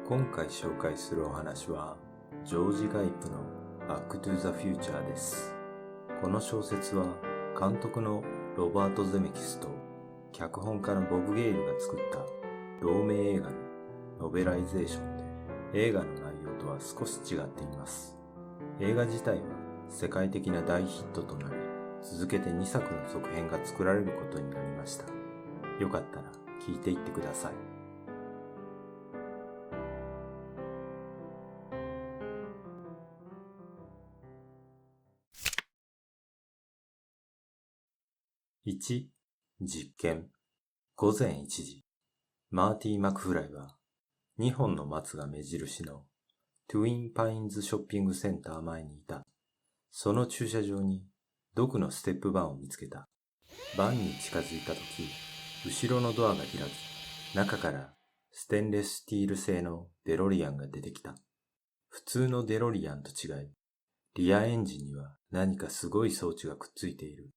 今回紹介するお話はジョージ・ガイプのバック・トゥ・ザ・フューチャーです。この小説は監督のロバート・ゼメキスと脚本家のボブ・ゲイルが作った同名映画のノベライゼーションで、映画の内容とは少し違っています。映画自体は世界的な大ヒットとなり、続けて2作の続編が作られることになりました。よかったら聞いていってください。1、実験。午前1時。マーティ・マクフライは2本の松が目印のトゥインパインズショッピングセンター前にいた。その駐車場にドクのステップバンを見つけた。バンに近づいたとき、後ろのドアが開き、中からステンレススティール製のデロリアンが出てきた。普通のデロリアンと違い、リアエンジンには何かすごい装置がくっついている。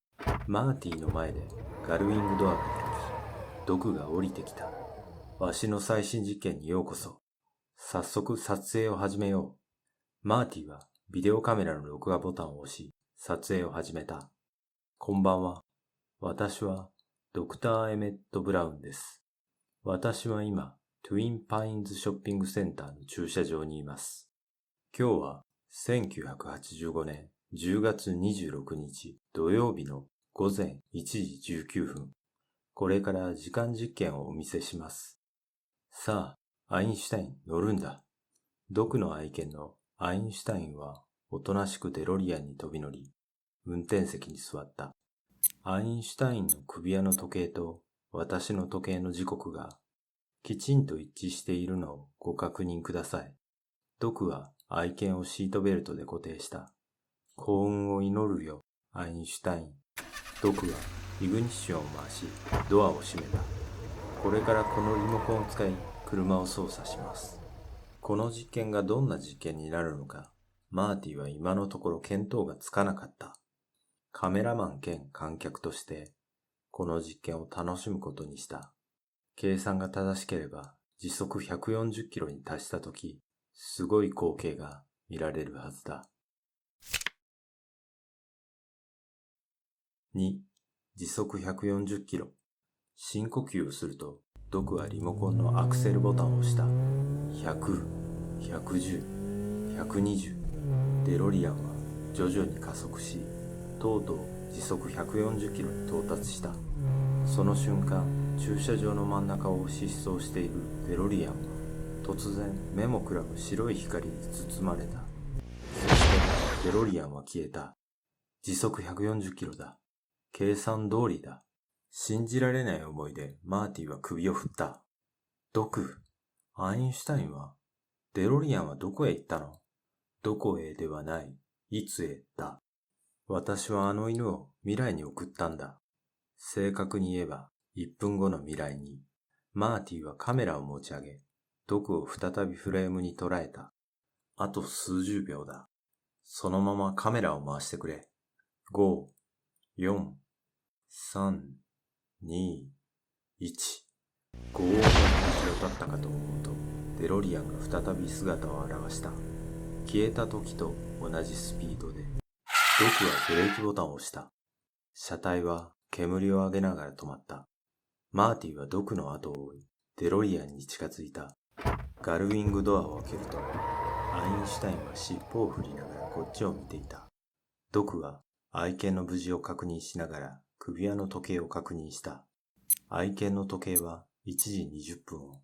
マーティの前でガルウィングドアが開き、ドクが降りてきた。わしの最新実験にようこそ。早速撮影を始めよう。マーティはビデオカメラの録画ボタンを押し、撮影を始めた。こんばんは。私はドクター・エメット・ブラウンです。私は今、トゥインパインズショッピングセンターの駐車場にいます。今日は1985年10月26日土曜日の午前1時19分。これから時間実験をお見せします。さあ、アインシュタイン乗るんだ。ドクの愛犬のアインシュタインはおとなしくデロリアンに飛び乗り、運転席に座った。アインシュタインの首輪の時計と私の時計の時刻がきちんと一致しているのをご確認ください。ドクは愛犬をシートベルトで固定した。幸運を祈るよ、アインシュタイン。ドクはイグニッションを回し、ドアを閉めた。これからこのリモコンを使い、車を操作します。この実験がどんな実験になるのか、マーティは今のところ見当がつかなかった。カメラマン兼観客として、この実験を楽しむことにした。計算が正しければ、時速140キロに達したとき、すごい光景が見られるはずだ。2、時速140キロ。深呼吸をすると、ドクはリモコンのアクセルボタンを押した。100、110、120。デロリアンは徐々に加速し、とうとう時速140キロに到達した。その瞬間、駐車場の真ん中を疾走しているデロリアンは、突然目もくらむ白い光に包まれた。そしてデロリアンは消えた。時速140キロだ。計算通りだ。信じられない思いでマーティは首を振った。ドク、アインシュタインは？デロリアンはどこへ行ったの？どこへではない。いつへだ。私はあの犬を未来に送ったんだ。正確に言えば1分後の未来に。マーティはカメラを持ち上げ、ドクを再びフレームに捉えた。あと数十秒だ。そのままカメラを回してくれ。5、4、3、2、1。轟音が響き渡ったかと思うと、デロリアンが再び姿を現した。消えた時と同じスピードで、ドクはブレーキボタンを押した。車体は煙を上げながら止まった。マーティはドクの後を追い、デロリアンに近づいた。ガルウィングドアを開けると、アインシュタインは尻尾を振りながらこっちを見ていた。ドクは愛犬の無事を確認しながら首輪の時計を確認した。愛犬の時計は1時20分を、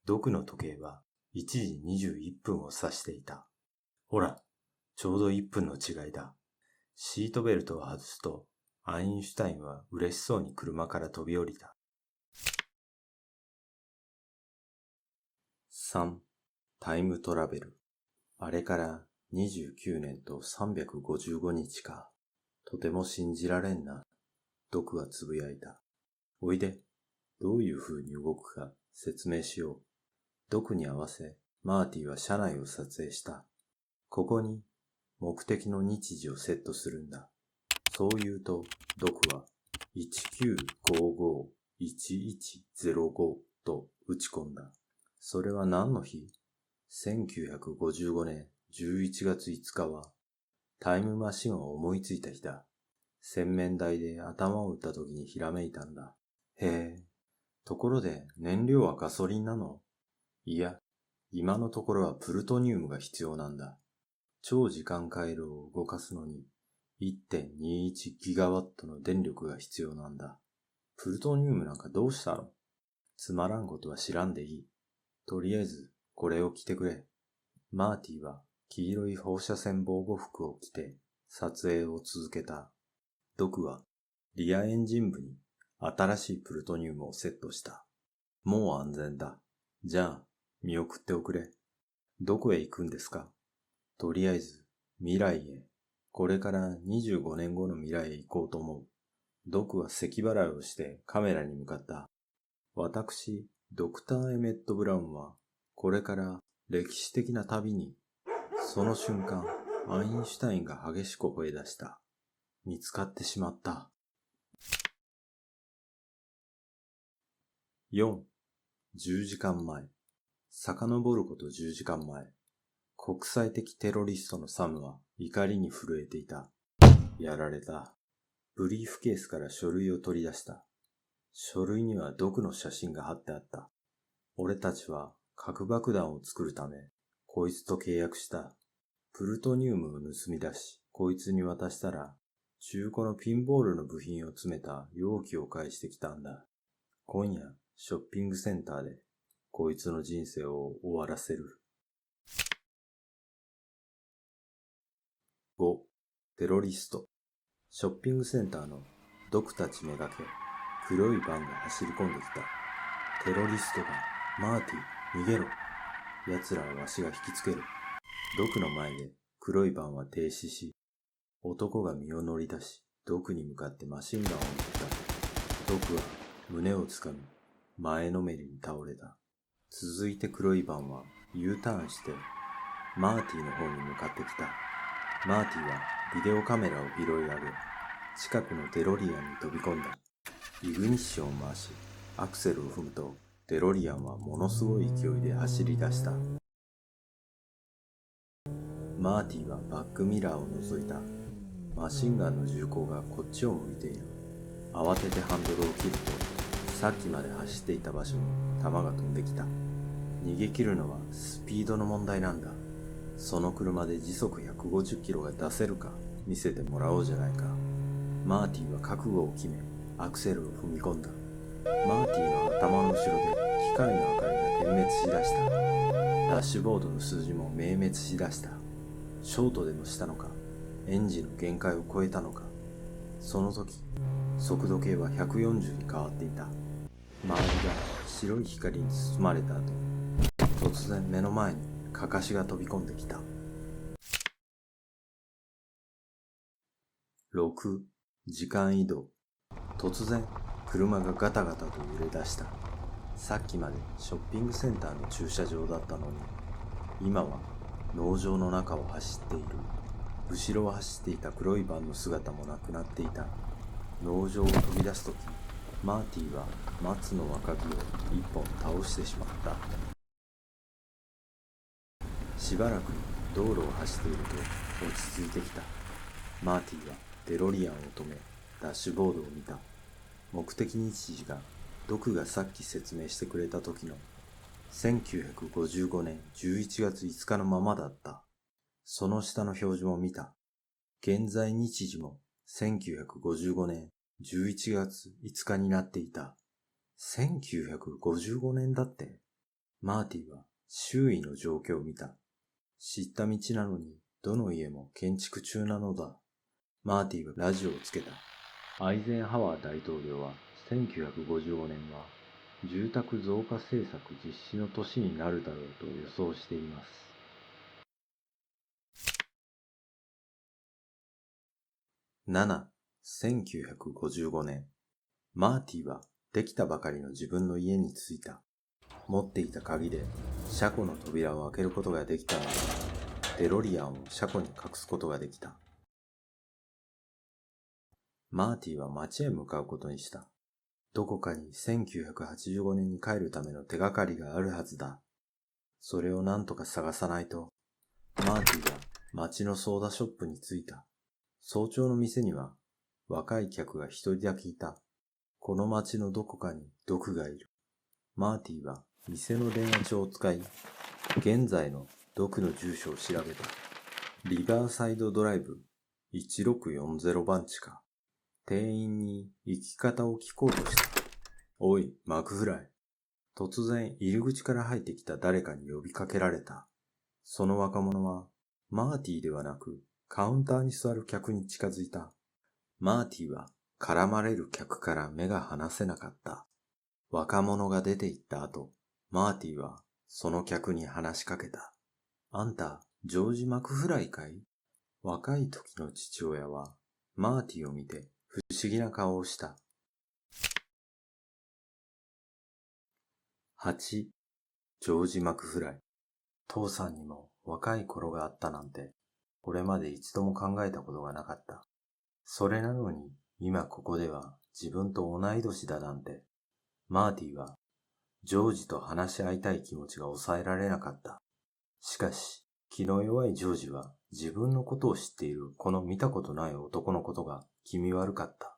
ドクの時計は1時21分を指していた。ほら、ちょうど1分の違いだ。シートベルトを外すと、アインシュタインは嬉しそうに車から飛び降りた。3、タイムトラベル。あれから29年と355日か。とても信じられんな。ドクはつぶやいた。おいで、どういう風に動くか説明しよう。ドクに合わせ、マーティは車内を撮影した。ここに目的の日時をセットするんだ。そう言うと、ドクは1955-1105と打ち込んだ。それは何の日？ 1955年11月5日は、タイムマシンを思いついた日だ。洗面台で頭を打った時にひらめいたんだ。へえ、ところで燃料はガソリンなの？いや、今のところはプルトニウムが必要なんだ。超時間回路を動かすのに 1.21 ギガワットの電力が必要なんだ。プルトニウムなんかどうしたの？つまらんことは知らんでいい。とりあえずこれを着てくれ。マーティは黄色い放射線防護服を着て撮影を続けた。ドクはリアエンジン部に新しいプルトニウムをセットした。もう安全だ。じゃあ見送っておくれ。どこへ行くんですか？とりあえず未来へ。これから25年後の未来へ行こうと思う。ドクは咳払いをしてカメラに向かった。私、ドクター・エメット・ブラウンはこれから歴史的な旅に。その瞬間、アインシュタインが激しく吠え出した。見つかってしまった。4、10時間前。遡ること10時間前。国際的テロリストのサムは怒りに震えていた。やられた。ブリーフケースから書類を取り出した。書類にはドクの写真が貼ってあった。俺たちは核爆弾を作るため、こいつと契約した。プルトニウムを盗み出し、こいつに渡したら、中古のピンボールの部品を詰めた容器を返してきたんだ。今夜、ショッピングセンターで、こいつの人生を終わらせる。5. テロリスト。ショッピングセンターのドクたちめがけ、黒いバンが走り込んできた。テロリストが、マーティ、逃げろ。奴らはわしが引きつける。ドクの前で黒いバンは停止し、男が身を乗り出し、ドクに向かってマシンガンを撃った。ドクは胸をつかみ、前のめりに倒れた。続いて黒いバンは U ターンして、マーティの方に向かってきた。マーティはビデオカメラを拾い上げ、近くのデロリアンに飛び込んだ。イグニッションを回し、アクセルを踏むと、デロリアンはものすごい勢いで走り出した。マーティはバックミラーを覗いた。マシンガンの銃口がこっちを向いている。慌ててハンドルを切ると、さっきまで走っていた場所に弾が飛んできた。逃げ切るのはスピードの問題なんだ。その車で時速150キロが出せるか見せてもらおうじゃないか。マーティは覚悟を決め、アクセルを踏み込んだ。マーティの頭の後ろで機械の明かりが点滅しだした。ダッシュボードの数字も明滅しだした。ショートでもしたのか、エンジンの限界を超えたのか。その時、速度計は140に変わっていた。周りが白い光に包まれた後、突然目の前にカカシが飛び込んできた。6. 時間移動。突然、車がガタガタと揺れ出した。さっきまでショッピングセンターの駐車場だったのに、今は農場の中を走っている。後ろを走っていた黒いバンの姿もなくなっていた。農場を飛び出すとき、マーティは松の若木を一本倒してしまった。しばらく道路を走っていると落ち着いてきた。マーティはデロリアンを止め、ダッシュボードを見た。目的日時がドクがさっき説明してくれた時の1955年11月5日のままだった。その下の表示も見た。現在日時も1955年11月5日になっていた。1955年だって。マーティは周囲の状況を見た。知った道なのにどの家も建築中なのだ。マーティはラジオをつけた。アイゼンハワー大統領は1955年は住宅増加政策実施の年になるだろうと予想しています。7. 1955年。マーティはできたばかりの自分の家に着いた。持っていた鍵で車庫の扉を開けることができたので、デロリアンを車庫に隠すことができた。マーティは街へ向かうことにした。どこかに1985年に帰るための手がかりがあるはずだ。それをなんとか探さないと。マーティが街のソーダショップに着いた。早朝の店には若い客が一人だけいた。この街のどこかに毒がいる。マーティは店の電話帳を使い、現在の毒の住所を調べた。リバーサイドドライブ1640番地か。店員に行き方を聞こうとした。おい、マクフライ。突然入り口から入ってきた誰かに呼びかけられた。その若者はマーティではなくカウンターに座る客に近づいた。マーティは絡まれる客から目が離せなかった。若者が出て行った後、マーティはその客に話しかけた。あんた、ジョージ・マクフライかい？若い時の父親はマーティを見て不思議な顔をした。8. ジョージ・マクフライ。父さんにも若い頃があったなんて、これまで一度も考えたことがなかった。それなのに、今ここでは自分と同い年だなんて。マーティは、ジョージと話し合いたい気持ちが抑えられなかった。しかし、気の弱いジョージは自分のことを知っているこの見たことない男のことが気味悪かった。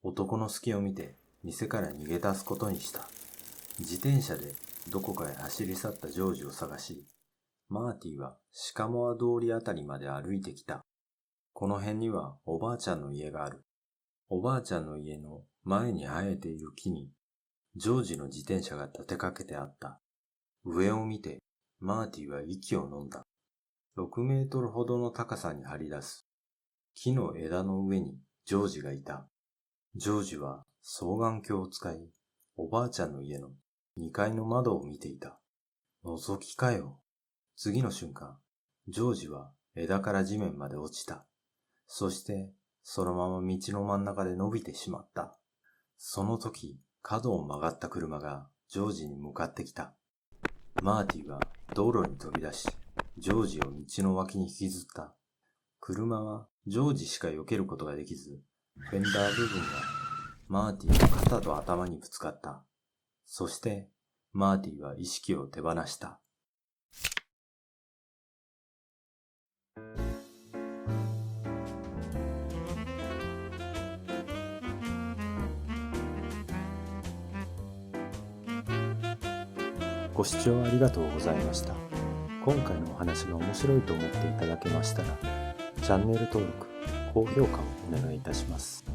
男の隙を見て店から逃げ出すことにした。自転車でどこかへ走り去ったジョージを探し、マーティはシカモア通りあたりまで歩いてきた。この辺にはおばあちゃんの家がある。おばあちゃんの家の前に生えている木に、ジョージの自転車が立てかけてあった。上を見て、マーティは息を飲んだ。6メートルほどの高さに張り出す。木の枝の上にジョージがいた。ジョージは双眼鏡を使い、おばあちゃんの家の2階の窓を見ていた。覗きかよ。次の瞬間、ジョージは枝から地面まで落ちた。そして、そのまま道の真ん中で伸びてしまった。その時、角を曲がった車がジョージに向かってきた。マーティは道路に飛び出し、ジョージを道の脇に引きずった。車はジョージしか避けることができず、フェンダー部分がマーティの肩と頭にぶつかった。そして、マーティは意識を手放した。ご視聴ありがとうございました。今回のお話が面白いと思っていただけましたら、チャンネル登録、高評価をお願いいたします。